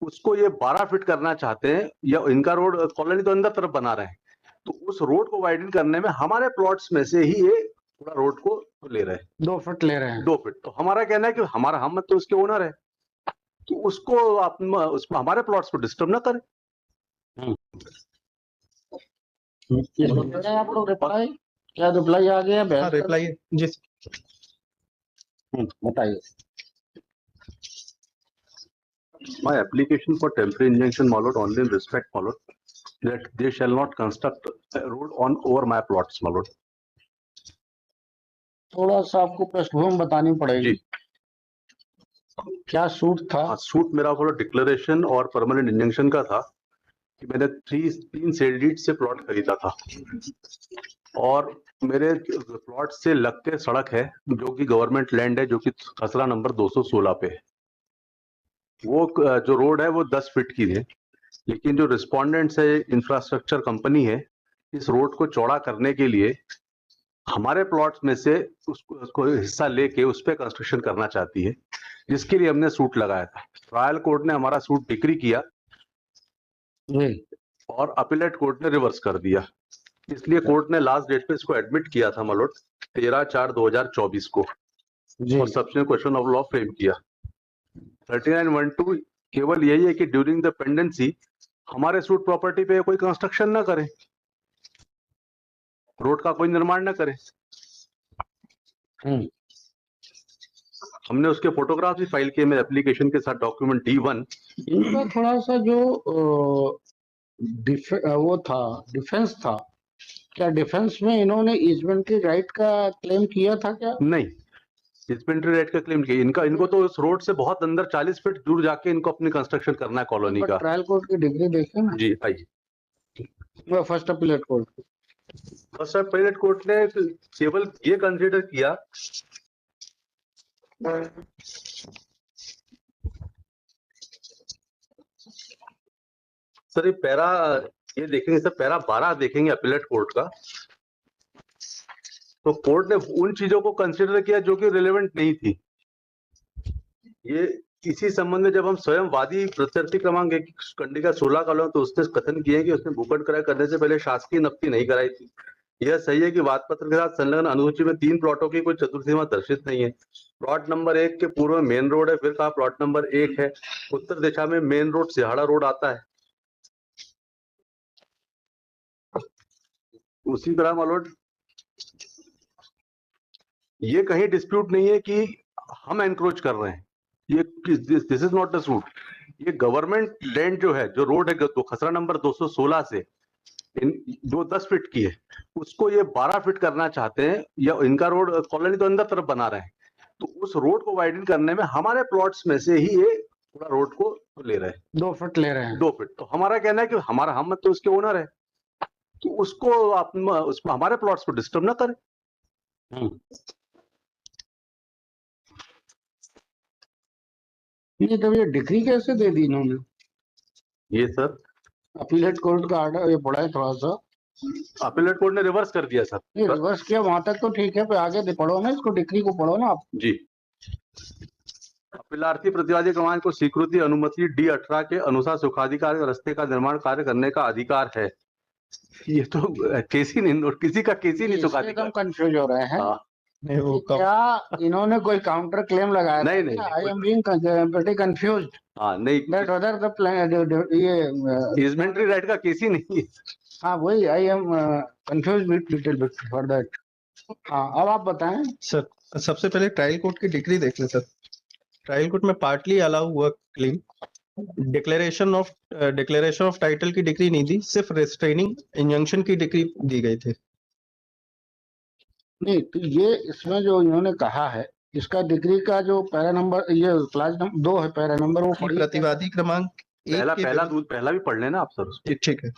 उसको ये 12 फीट करना चाहते हैं, या इनका रोड कॉलोनी तो अंदर तरफ बना रहे हैं, तो उस रोड को वाइडन करने में हमारे प्लॉट्स में से ही ये पूरा रोड को ले रहे हैं, 2 फीट ले रहे हैं। 2 फीट। तो हमारा कहना है कि हम तो उसके ओनर है, तो उसको उसमें हमारे प्लॉट्स को डिस्टर्ब ना करें। आप लोग रिप्लाई, क्या रिप्लाई आ गया? हाँ, रिप्लाई जी बताइए। My application for temporary injunction, my lord, only in respect, my lord, that they shall not construct a road on over my plots, my lord. थोड़ा सा आपको पृष्ठभूमि बतानी पड़ेगी। क्या सूट था? सूट मेरा डिक्लेरेशन और परमानेंट इंजंक्शन का था कि मैंने 3 सेल डीड से प्लॉट खरीदा था, और मेरे प्लॉट से लग के सड़क है जो कि गवर्नमेंट लैंड है, जो कि खसरा नंबर 216 पे है। वो जो रोड है वो 10 फीट की है, लेकिन जो रिस्पोंडेंट्स है, इंफ्रास्ट्रक्चर कंपनी है, इस रोड को चौड़ा करने के लिए हमारे प्लॉट्स में से उसको हिस्सा लेके उस पर कंस्ट्रक्शन करना चाहती है, जिसके लिए हमने सूट लगाया था। ट्रायल कोर्ट ने हमारा सूट डिक्री किया और अपीलेट कोर्ट ने रिवर्स कर दिया। इसलिए कोर्ट ने लास्ट डेट पे इसको एडमिट किया था मलोट 13/4/2024 को, और सबसे क्वेश्चन ऑफ लॉ फ्रेम किया। 39(1)(2) केवल यही है कि ड्यूरिंग द पेंडेंसी हमारे सूट प्रॉपर्टी पे कोई कंस्ट्रक्शन ना करे, रोड का कोई निर्माण ना करे। हमने उसके फोटोग्राफ भी फाइल किए मेरे एप्लीकेशन के साथ, डॉक्यूमेंट D1। इनका थोड़ा सा जो वो था, डिफेंस था, क्या डिफेंस में इन्होंने ईजमेंटरी राइट का क्लेम किया था क्या? नहीं, ईजमेंटरी राइट का क्लेम किया। इनको तो उस रोड से बहुत अंदर 40 फीट दूर जाके इनको अपनी कंस्ट्रक्शन करना है कॉलोनी का। ट्रायल कोर्ट की डिग्री देखें ना जी, आइए। First appellate court, first appellate court ने केवल ये कंसीडर किया सर, ये देखेंगे सर, पैरा 12 देखेंगे अपीलेट कोर्ट का, तो कोर्ट ने उन चीजों को कंसीडर किया जो कि रिलेवेंट नहीं थी। ये इसी संबंध में जब हम स्वयं वादी प्रत्यर्थी क्रमांक 1 कंडिका 16 कॉलम, तो उसने कथन किए कि उसने भूखंड क्रय करने से पहले शासकीय नफ्ती नहीं कराई थी। यह सही है कि वाद पत्र के साथ संलग्न अनुसूची में 3 प्लॉटों की कोई चतुर्थीमा दर्शित नहीं है। प्लॉट नंबर 1 के पूर्व में मेन रोड है, फिर कहा प्लॉट नंबर 1 है, उत्तर दिशा में मेन रोड सिहाड़ा रोड आता है। उसी तरह मालोड ये कहीं डिस्प्यूट नहीं है कि हम एनक्रोच कर रहे हैं, ये this is not the suit. ये गवर्नमेंट लैंड जो है, जो रोड है तो खसरा नंबर 216 से जो 10 फीट की है, उसको ये 12 फीट करना चाहते हैं, या इनका रोड कॉलोनी तो अंदर तरफ बना रहे हैं, तो उस रोड को वाइडन करने में हमारे प्लॉट्स में से ही ये पूरा रोड को ले रहे हैं, 2 फीट ले रहे हैं। 2 फीट। तो हमारा कहना है कि हम तो उसके ओनर है, तो उसको उसमें हमारे प्लॉट्स को डिस्टर्ब ना करें। ये तो ये डिग्री कैसे दे दी इन्होंने? ये सर अपीलेट कोर्ट का आर्डर ये पढ़ा है थोड़ा सा। अपीलेट कोर्ट ने रिवर्स कर दिया सर। ये रिवर्स किया, वहां तक तो ठीक है, पर आगे पढ़ो ना, इसको डिग्री को पढ़ो ना आप। जी, अपीलार्थी प्रतिवादी क्रमांक को स्वीकृति अनुमति D18 के अनुसार सुखाधिकार रास्ते का निर्माण कार्य करने का अधिकार है। ये तो केस ही नहीं, किसी का केस ही नहीं सुखाधिकार। कंफ्यूज हो रहे हैं। नहीं, वो क्या इन्होंने कोई काउंटर क्लेम लगाया? नहीं, I am being pretty confused. नहीं, दैट अदर द प्लान ये ईजमेंटरी राइट का केस ही नहीं है। हाँ, वही I am confused little bit for that. हाँ, अब आप बताएं सर। सबसे पहले ट्रायल कोर्ट की डिग्री देख लें सर। ट्रायल कोर्ट में पार्टली अलाउ हुआ क्लेम, डिक्लेरेशन ऑफ टाइटल की डिग्री नहीं दी, सिर्फ रेस्ट्रेनिंग इंजंक्शन की डिग्री दी गई थी। नहीं, तो ये इसमें जो इन्होंने कहा है, इसका डिग्री का जो पैरा नंबर, ये क्लास नंबर 2 है, पैरा नंबर वो पढ़िए। प्रतिवादी क्रमांक पहला भी पढ़ लेना आप सर। ठीक है।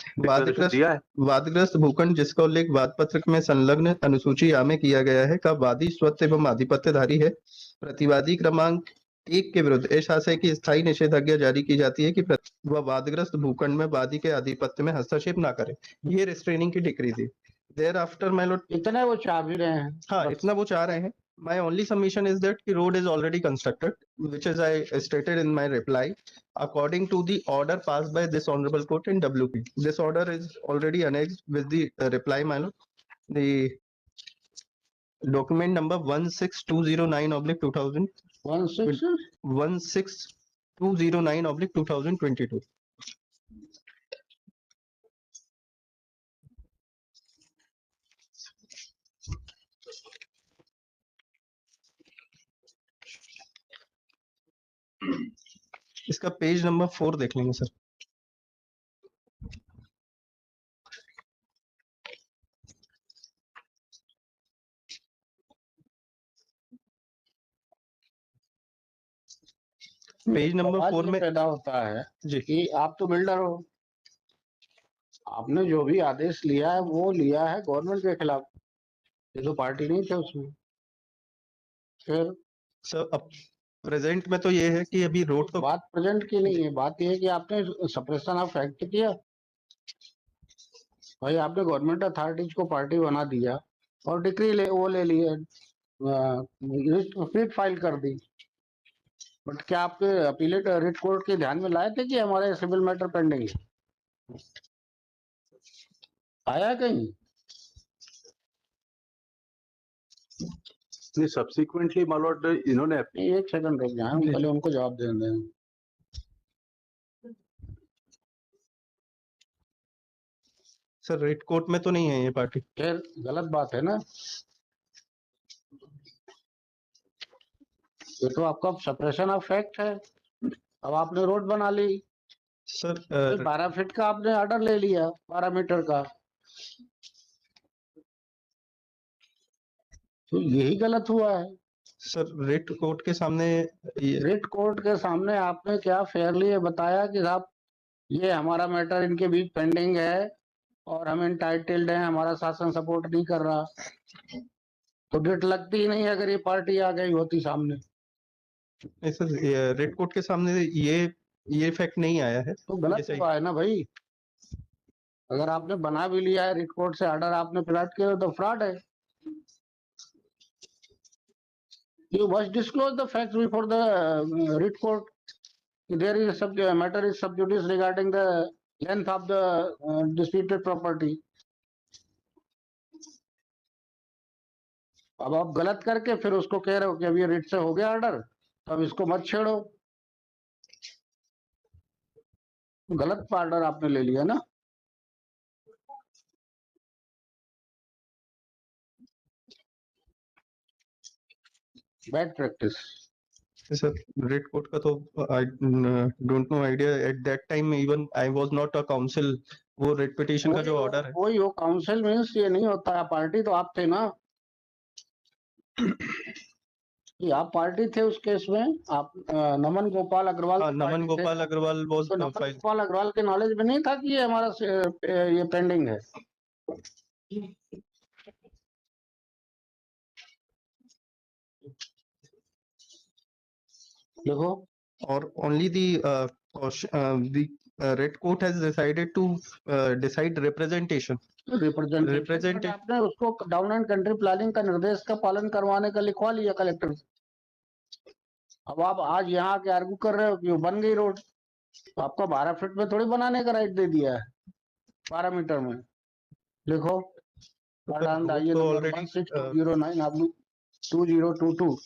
वादग्रस्त भूखंड जिसका उल्लेख वाद पत्र में संलग्न अनुसूची आ में किया गया है का वादी स्वत्व एवं आधिपत्यधारी है। प्रतिवादी क्रमांक 1 के विरुद्ध इस आशय की स्थायी निषेधाज्ञा जारी की जाती है कि वह वादग्रस्त भूखंड में वादी के आधिपत्य में हस्तक्षेप ना करे। ये रिस्ट्रेनिंग की डिग्री थी। देयर आफ्टर माय लॉर्ड, इतना वो चाह भी रहे हैं। हाँ, इतना वो चाह रहे हैं। My only submission is that the road is already constructed, which is I stated in my reply, according to the order passed by this honorable court in WP. This order is already annexed with the reply, my lord. The document number 16209/2000, 16209/2022. इसका page number 4 देख लेंगे sir. Page number 4 में पैदा होता है जी कि आप तो बिल्डर हो, आपने जो भी आदेश लिया है वो लिया है गवर्नमेंट के खिलाफ, ये तो पार्टी नहीं थे उसमें। फिर सर अब प्रेजेंट में तो ये है कि अभी रोड तो बात प्रेजेंट की नहीं है, बात ये है कि आपने सप्रेशन ऑफ फैक्ट किया भाई, आपने गवर्नमेंट अथॉरिटीज को पार्टी बना दिया और डिक्री ले लिए, रिट फाइल कर दी। बट क्या आपके अपीलेट रिट कोर्ट के ध्यान में लाए थे कि हमारे सिविल मैटर पेंडिंग है? आया कहीं? नहीं, सब्सिक्वेंटली माय लॉर्ड इन्होंने एक सेकंड रुक जाए, हम पहले उनको जवाब दे दें। सर रेड कोर्ट में तो नहीं है ये पार्टी। फिर गलत बात है ना, ये तो आपका सप्रेशन ऑफ फैक्ट है। अब आपने रोड बना ली सर 12 फीट का, आपने ऑर्डर ले लिया 12 मीटर का, तो यही गलत हुआ है। सर रेड कोर्ट के सामने रेड कोर्ट के सामने आपने क्या फेयरली बताया कि साहब ये हमारा मैटर इनके बीच पेंडिंग है और हम इंटाइटल्ड हैं, हमारा शासन सपोर्ट नहीं कर रहा, तो डेट लगती ही नहीं अगर ये पार्टी आ गई होती सामने। सर रेड कोर्ट के सामने ये फैक्ट नहीं आया है, तो गलत हुआ है ना भाई। अगर आपने बना भी लिया है रेड कोर्ट से ऑर्डर, आपने प्लाट किया तो फ्रॉड है। You must disclose the facts before the writ court. There is a matter is sub judice regarding the length of the disputed property. अब आप गलत करके फिर उसको कह रहे हो कि अब ये रिट से हो गया ऑर्डर, तो अब इसको मत छेड़ो। गलत ऑर्डर आपने ले लिया ना। Bad practice. Sir red court का तो I don't know idea, at that time even I was not a council. वो रेड पिटीशन का जो ऑर्डर है, कोई हो काउंसिल मींस ये नहीं होता है, पार्टी तो आप थे ना कि आप पार्टी थे उस केस में। आप नमन गोपाल अग्रवाल, नमन गोपाल अग्रवाल वाज नमन गोपाल अग्रवाल के नॉलेज में नहीं था कि ये हमारा ये पेंडिंग है। देखो, और only the red court has decided to decide representation. Representation आपने उसको डाउन एंड कंट्री प्लानिंग का निर्देश का पालन करवाने का लिखवा लिया कलेक्टर से। अब आप आज यहाँ के आर्गू कर रहे हो कि वो बन गई रोड, तो आपका 12 फीट में थोड़ी बनाने का राइट दे दिया है, 12 मीटर में। लिखो आइए number 16209/2022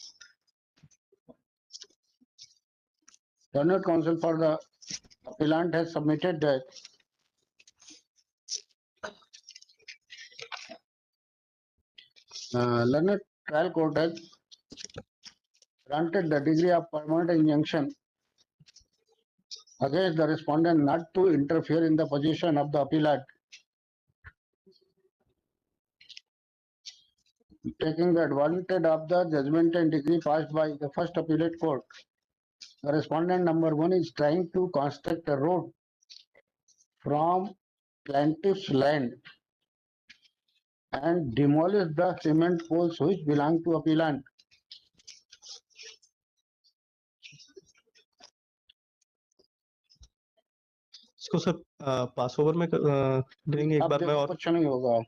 Learned Counsel for the appellant has submitted that Learned Trial Court has granted the degree of permanent injunction against the respondent not to interfere in the position of the appellant, taking the advantage of the judgment and decree passed by the first appellate court. The respondent number 1 is trying to construct a road from plaintiff's land and demolish the cement poles which belong to appellant. इसको sir पास over में देंगे एक बार में, और कुछ नहीं होगा।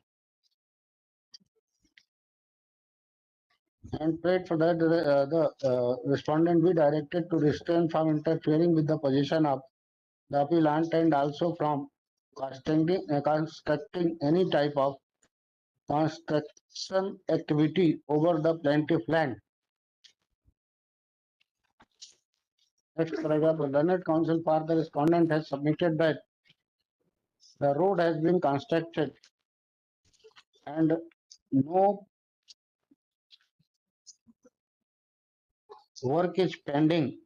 and prayed for that the respondent be directed to refrain from interfering with the position of the appellant and also from constructing any type of construction activity over the plaintiff land. Next paragraph, the learned counsel for the respondent has submitted that the road has been constructed and no work is pending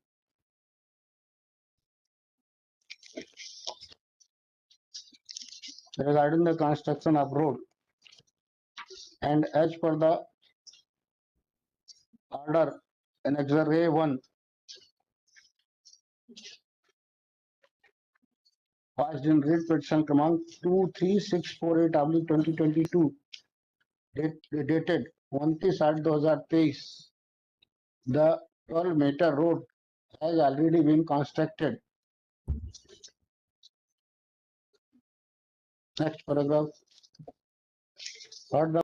regarding the construction of road, and as per the order in Exhibit A1 passed in writ petition क्रमांक 23648/2022 dated 29/8/2023, the 12-meter road has already been constructed. Next paragraph. Third, the